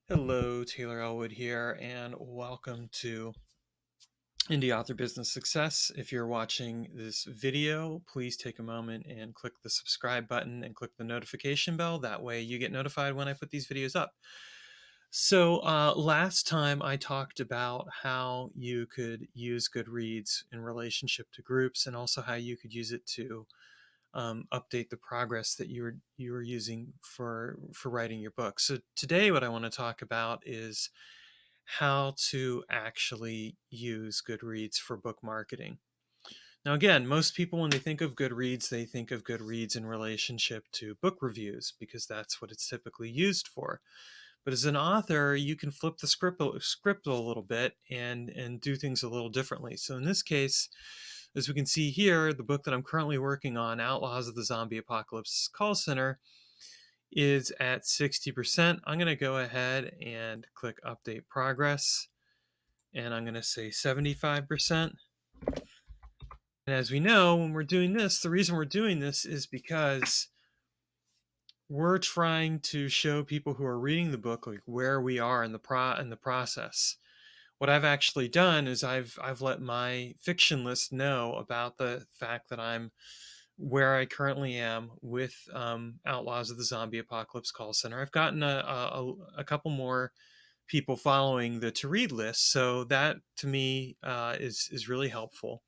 Hello, Taylor Ellwood here, and welcome to Indie Author Business Success. If you're watching this video, please take a moment and click the subscribe button and click the notification bell. That way you get notified when I put these videos up. So last time I talked about how you could use Goodreads in relationship to groups, and also how you could use it to update the progress that you were using for writing your book. So today, what I want to talk about is how to actually use Goodreads for book marketing. Now, again, most people, when they think of Goodreads, they think of Goodreads in relationship to book reviews because that's what it's typically used for. But as an author, you can flip the script a little bit and do things a little differently. So in this case, as we can see here, the book that I'm currently working on, Outlaws of the Zombie Apocalypse Call Center, is at 60%. I'm going to go ahead and click Update Progress, and I'm going to say 75%. And as we know, when we're doing this, the reason we're doing this is because we're trying to show people who are reading the book like where we are in the process. What I've actually done is I've let my fiction list know about the fact that I'm where I currently am with Outlaws of the Zombie Apocalypse Call Center. I've gotten a couple more people following the to read list, so that to me is really helpful.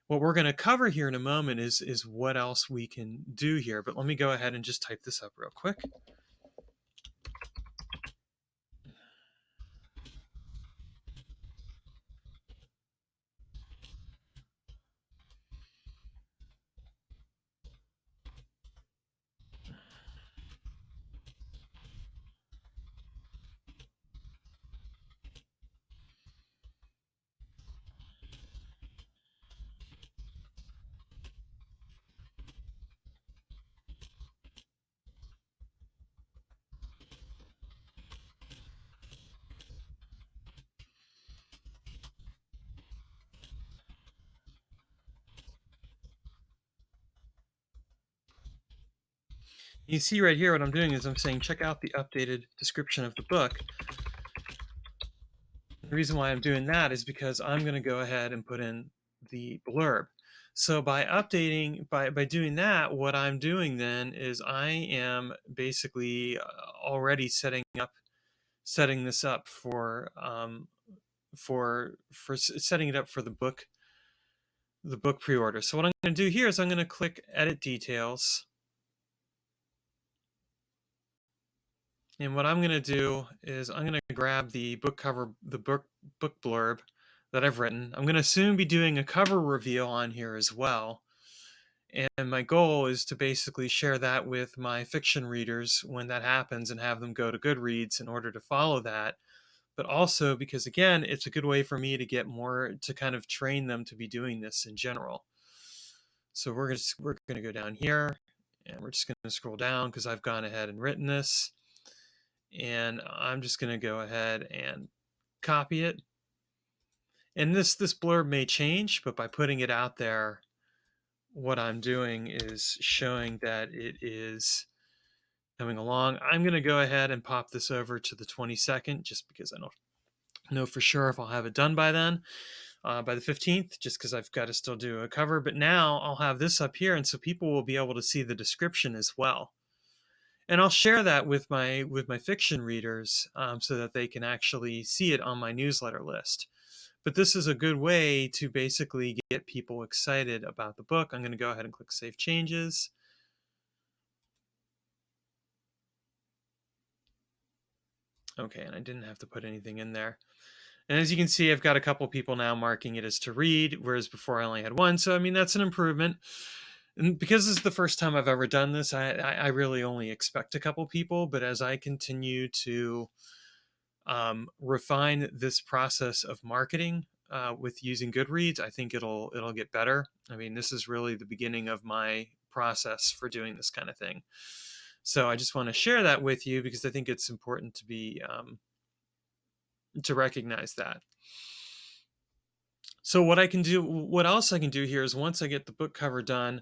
What we're going to cover here in a moment is what else we can do here, but let me go ahead and just type this up real quick. You see right here what I'm doing is I'm saying check out the updated description of the book. The reason why I'm doing that is because I'm going to go ahead and put in the blurb. So by updating, by doing that, what I'm doing then is I am basically already setting this up for setting it up for the book pre-order. So what I'm going to do here is I'm going to click Edit Details. And what I'm going to do is I'm going to grab the book cover, the book blurb that I've written. I'm going to soon be doing a cover reveal on here as well. And my goal is to basically share that with my fiction readers when that happens and have them go to Goodreads in order to follow that. But also because, again, it's a good way for me to get more, to kind of train them to be doing this in general. So we're going to go down here and we're just going to scroll down because I've gone ahead and written this. And I'm just going to go ahead and copy it. And this blurb may change, but by putting it out there, what I'm doing is showing that it is coming along. I'm going to go ahead and pop this over to the 22nd, just because I don't know for sure if I'll have it done by then, by the 15th, just because I've got to still do a cover. But now I'll have this up here, and so people will be able to see the description as well. And I'll share that with my fiction readers so that they can actually see it on my newsletter list. But this is a good way to basically get people excited about the book. I'm going to go ahead and click Save Changes. Okay, and I didn't have to put anything in there. And as you can see, I've got a couple people now marking it as to read, whereas before I only had one. So, I mean, that's an improvement. And because this is the first time I've ever done this, I really only expect a couple people. But as I continue to refine this process of marketing with using Goodreads, I think it'll get better. I mean, this is really the beginning of my process for doing this kind of thing. So I just want to share that with you because I think it's important to be to recognize that. So what else I can do here is once I get the book cover done,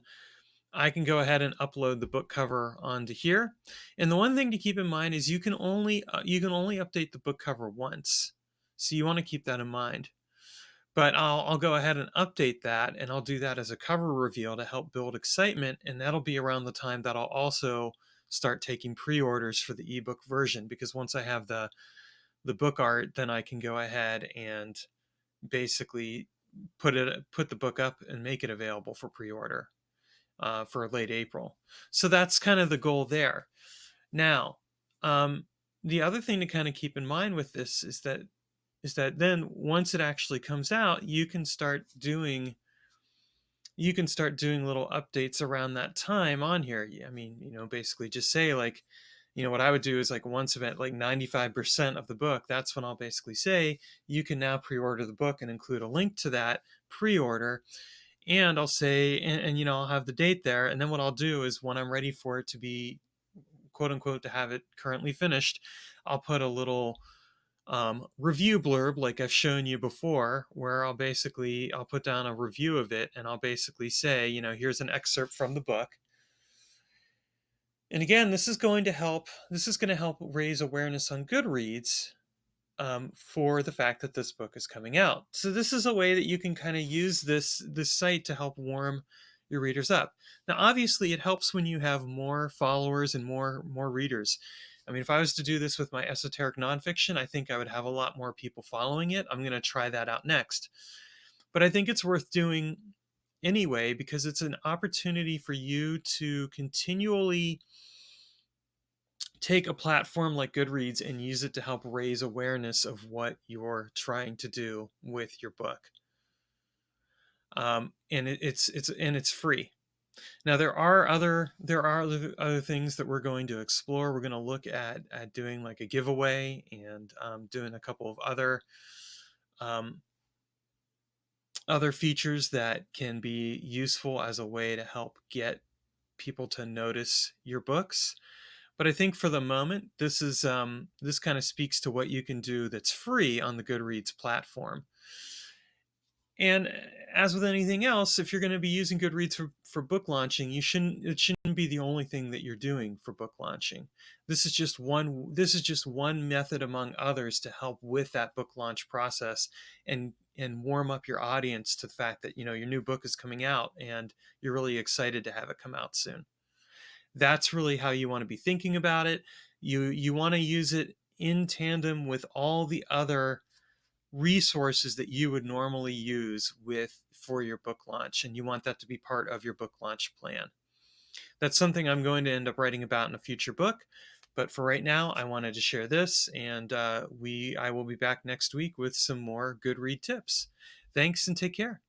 I can go ahead and upload the book cover onto here. And the one thing to keep in mind is you can only update the book cover once. So you want to keep that in mind. But I'll go ahead and update that, and I'll do that as a cover reveal to help build excitement, and that'll be around the time that I'll also start taking pre-orders for the ebook version, because once I have the book art, then I can go ahead and basically put the book up and make it available for pre-order for late April. So that's kind of the goal there. Now, the other thing to kind of keep in mind with this is that then once it actually comes out, you can start doing little updates around that time on here. I mean, basically just say like, what I would do is like once I'm at like 95% of the book, that's when I'll basically say you can now pre-order the book and include a link to that pre-order. And I'll say, and I'll have the date there. And then what I'll do is when I'm ready for it to be quote unquote to have it currently finished, I'll put a little review blurb like I've shown you before, where I'll put down a review of it, and I'll basically say, here's an excerpt from the book. And again, this is going to help raise awareness on Goodreads for the fact that this book is coming out. So this is a way that you can kind of use this site to help warm your readers up. Now, obviously, it helps when you have more followers and more readers. I mean, if I was to do this with my esoteric nonfiction, I think I would have a lot more people following it. I'm going to try that out next. But I think it's worth doing anyway, because it's an opportunity for you to continually take a platform like Goodreads and use it to help raise awareness of what you're trying to do with your book. And it's free. Now there are other things that we're going to explore. We're going to look at doing like a giveaway and doing a couple of um, other features that can be useful as a way to help get people to notice your books. But I think for the moment, this kind of speaks to what you can do that's free on the Goodreads platform. And as with anything else, if you're going to be using Goodreads for book launching, it shouldn't be the only thing that you're doing for book launching. This is just one method among others to help with that book launch process and warm up your audience to the fact that your new book is coming out and you're really excited to have it come out soon. That's really how you want to be thinking about it. You want to use it in tandem with all the other resources that you would normally use for your book launch, and you want that to be part of your book launch plan. That's something I'm going to end up writing about in a future book, but for right now I wanted to share this, and I will be back next week with some more Goodread tips. Thanks and take care.